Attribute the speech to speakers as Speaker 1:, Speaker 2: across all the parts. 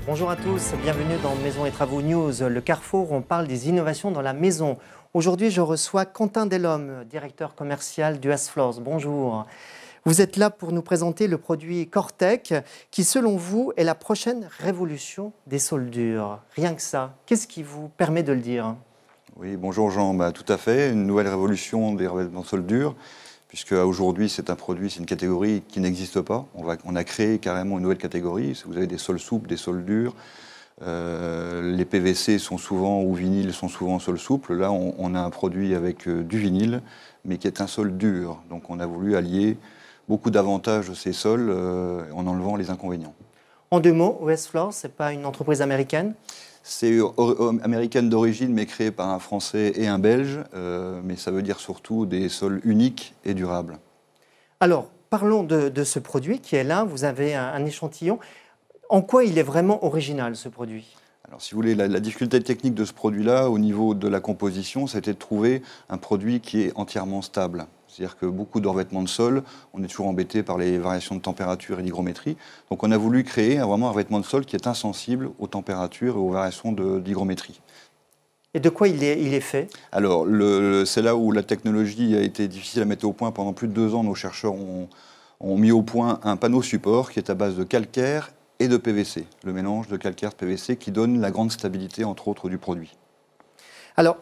Speaker 1: Bonjour à tous, bienvenue dans Maison et Travaux News, le carrefour où on parle des innovations dans la maison. Aujourd'hui, je reçois Quentin Delhomme, directeur commercial du Floors. Bonjour. Vous êtes là pour nous présenter le produit Cortec qui, selon vous, est la prochaine révolution des soldures. Rien que ça, qu'est-ce qui vous permet de le dire?
Speaker 2: Oui, bonjour Jean, tout à fait, une nouvelle révolution des revêtements de soldure, puisque aujourd'hui c'est un produit, c'est une catégorie qui n'existe pas. On a créé carrément une nouvelle catégorie. Vous avez des sols souples, des sols durs. Les PVC sont souvent, ou vinyles sont souvent en sol souple. Là, on a un produit avec du vinyle, mais qui est un sol dur. Donc on a voulu allier beaucoup d'avantages de ces sols en enlevant les inconvénients.
Speaker 1: En deux mots, US Floors, ce n'est pas une entreprise américaine?
Speaker 2: C'est américaine d'origine, mais créée par un Français et un Belge. Mais ça veut dire surtout des sols uniques et durables.
Speaker 1: Alors, parlons de ce produit qui est là. Vous avez un échantillon. En quoi il est vraiment original, ce produit?
Speaker 2: Alors, si vous voulez, la difficulté technique de ce produit-là, au niveau de la composition, c'était de trouver un produit qui est entièrement stable. C'est-à-dire que beaucoup de revêtements de sol, on est toujours embêté par les variations de température et d'hygrométrie. Donc on a voulu créer vraiment un revêtement de sol qui est insensible aux températures et aux variations d'hygrométrie.
Speaker 1: Et de quoi il est fait?
Speaker 2: Alors, c'est là où la technologie a été difficile à mettre au point. Pendant plus de 2 ans, nos chercheurs ont mis au point un panneau support qui est à base de calcaire et de PVC. Le mélange de calcaire et de PVC qui donne la grande stabilité, entre autres, du produit.
Speaker 1: Alors,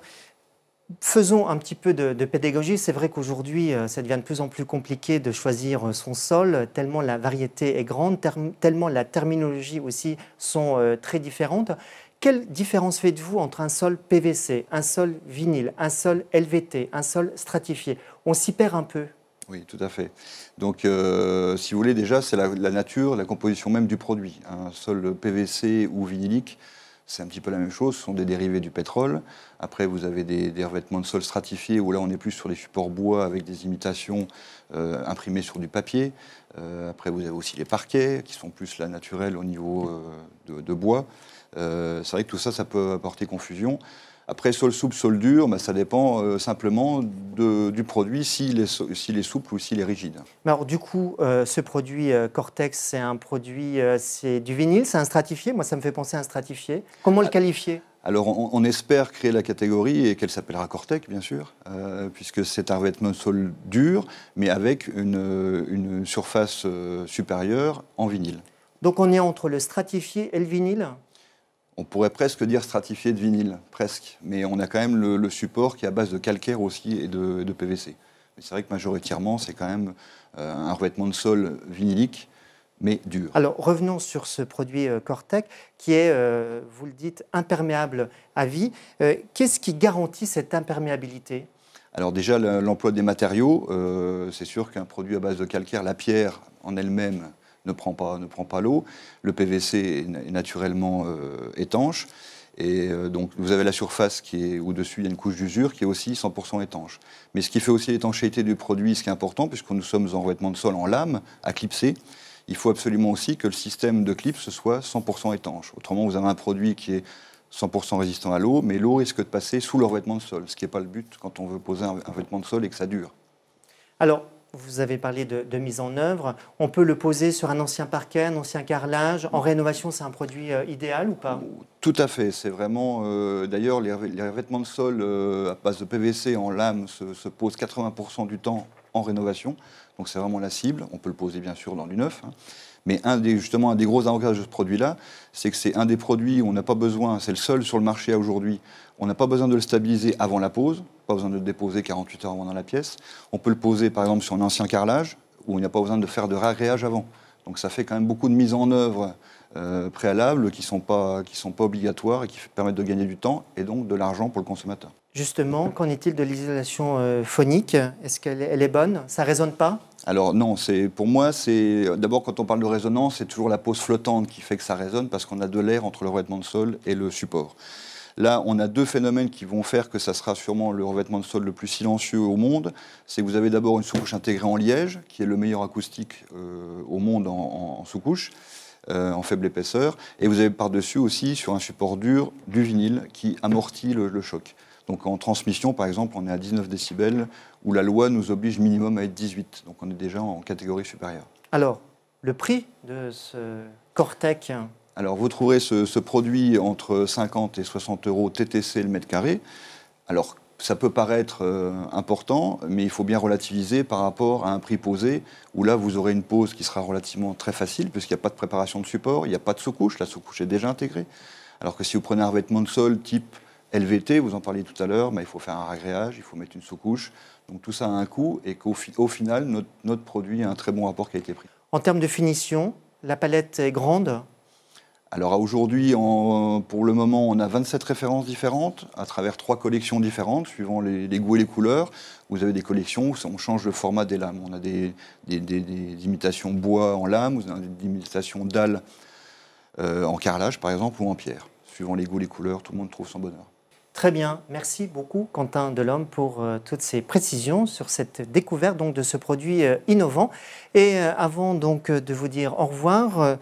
Speaker 1: faisons un petit peu de pédagogie. C'est vrai qu'aujourd'hui, ça devient de plus en plus compliqué de choisir son sol, tellement la variété est grande, tellement la terminologie aussi sont très différentes. Quelle différence faites-vous entre un sol PVC, un sol vinyle, un sol LVT, un sol stratifié? On s'y perd un peu.
Speaker 2: Oui, tout à fait. Donc, si vous voulez, déjà, c'est la nature, la composition même du produit. Un sol PVC ou vinylique, c'est un petit peu la même chose, ce sont des dérivés du pétrole. Après, vous avez des revêtements de sol stratifiés, où là, on est plus sur les supports bois avec des imitations imprimées sur du papier. Après, vous avez aussi les parquets, qui sont plus là naturels au niveau de bois. C'est vrai que tout ça, ça peut apporter confusion. Après, sol souple, sol dur, ça dépend simplement du produit, s'il est souple ou s'il est rigide.
Speaker 1: Alors du coup, ce produit Cortex, c'est un produit, c'est du vinyle, c'est un stratifié. Moi, ça me fait penser à un stratifié. Comment le qualifier?
Speaker 2: Alors, on espère créer la catégorie et qu'elle s'appellera Cortec, bien sûr, puisque c'est un revêtement de sol dur, mais avec une surface supérieure en vinyle.
Speaker 1: Donc on est entre le stratifié et le vinyle?
Speaker 2: On pourrait presque dire stratifié de vinyle, presque. Mais on a quand même le support qui est à base de calcaire aussi et de PVC. Mais c'est vrai que majoritairement, c'est quand même un revêtement de sol vinylique, mais dur.
Speaker 1: Alors revenons sur ce produit Cortec qui est, vous le dites, imperméable à vie. Qu'est-ce qui garantit cette imperméabilité?
Speaker 2: Alors déjà, l'emploi des matériaux, c'est sûr qu'un produit à base de calcaire, la pierre en elle-même, ne prend pas l'eau. Le PVC est naturellement étanche. Et donc, vous avez la surface où dessus il y a une couche d'usure qui est aussi 100% étanche. Mais ce qui fait aussi l'étanchéité du produit, ce qui est important, puisque nous sommes en revêtement de sol en lame, à clipser, il faut absolument aussi que le système de clips soit 100% étanche. Autrement, vous avez un produit qui est 100% résistant à l'eau, mais l'eau risque de passer sous le revêtement de sol, ce qui n'est pas le but quand on veut poser un revêtement de sol et que ça dure.
Speaker 1: Alors, vous avez parlé de mise en œuvre. On peut le poser sur un ancien parquet, un ancien carrelage. En rénovation, c'est un produit idéal ou pas?
Speaker 2: Tout à fait. C'est vraiment. D'ailleurs, les revêtements de sol à base de PVC en lame se posent 80% du temps en rénovation. Donc, c'est vraiment la cible. On peut le poser, bien sûr, dans du neuf. Mais justement, un des gros avantages de ce produit-là, c'est que c'est un des produits où on n'a pas besoin, c'est le seul sur le marché aujourd'hui, on n'a pas besoin de le stabiliser avant la pose, pas besoin de le déposer 48 heures avant dans la pièce. On peut le poser, par exemple, sur un ancien carrelage, où il n'y a pas besoin de faire de ragréage avant. Donc ça fait quand même beaucoup de mise en œuvre préalables qui sont pas obligatoires et qui permettent de gagner du temps et donc de l'argent pour le consommateur.
Speaker 1: Justement, qu'en est-il de l'isolation phonique? Est-ce qu'elle est bonne? Ça ne résonne pas?
Speaker 2: Alors non, pour moi, d'abord quand on parle de résonance, c'est toujours la pose flottante qui fait que ça résonne parce qu'on a de l'air entre le revêtement de sol et le support. Là, on a deux phénomènes qui vont faire que ça sera sûrement le revêtement de sol le plus silencieux au monde. C'est que vous avez d'abord une sous-couche intégrée en liège, qui est le meilleur acoustique au monde en sous-couche, en faible épaisseur. Et vous avez par-dessus aussi, sur un support dur, du vinyle qui amortit le choc. Donc en transmission, par exemple, on est à 19 décibels, où la loi nous oblige minimum à être 18. Donc on est déjà en catégorie supérieure.
Speaker 1: Alors, le prix de ce Cortec?
Speaker 2: Alors, vous trouverez ce produit entre 50 et 60 euros TTC le mètre carré. Alors, ça peut paraître important, mais il faut bien relativiser par rapport à un prix posé, où là, vous aurez une pose qui sera relativement très facile, puisqu'il n'y a pas de préparation de support, il n'y a pas de sous-couche, la sous-couche est déjà intégrée. Alors que si vous prenez un revêtement de sol type LVT, vous en parliez tout à l'heure, il faut faire un ragréage, il faut mettre une sous-couche. Donc tout ça a un coût, et qu'au final, notre produit a un très bon rapport qualité-prix.
Speaker 1: En termes de finition, la palette est grande.
Speaker 2: Alors aujourd'hui, pour le moment, on a 27 références différentes à travers 3 collections différentes, suivant les goûts et les couleurs. Vous avez des collections où on change le format des lames. On a des imitations bois en lame, on a des imitations dalles en carrelage, par exemple, ou en pierre. Suivant les goûts et les couleurs, tout le monde trouve son bonheur.
Speaker 1: Très bien, merci beaucoup Quentin Delhomme pour toutes ces précisions sur cette découverte donc, de ce produit innovant. Et avant donc de vous dire au revoir,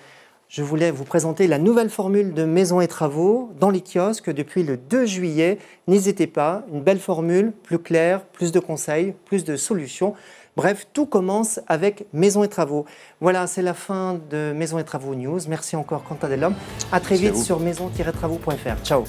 Speaker 1: je voulais vous présenter la nouvelle formule de Maisons et Travaux dans les kiosques depuis le 2 juillet. N'hésitez pas, une belle formule, plus claire, plus de conseils, plus de solutions. Bref, tout commence avec Maisons et Travaux. Voilà, c'est la fin de Maisons et Travaux News. Merci encore Quentin Delhomme. À très vite sur maison-travaux.fr. Ciao.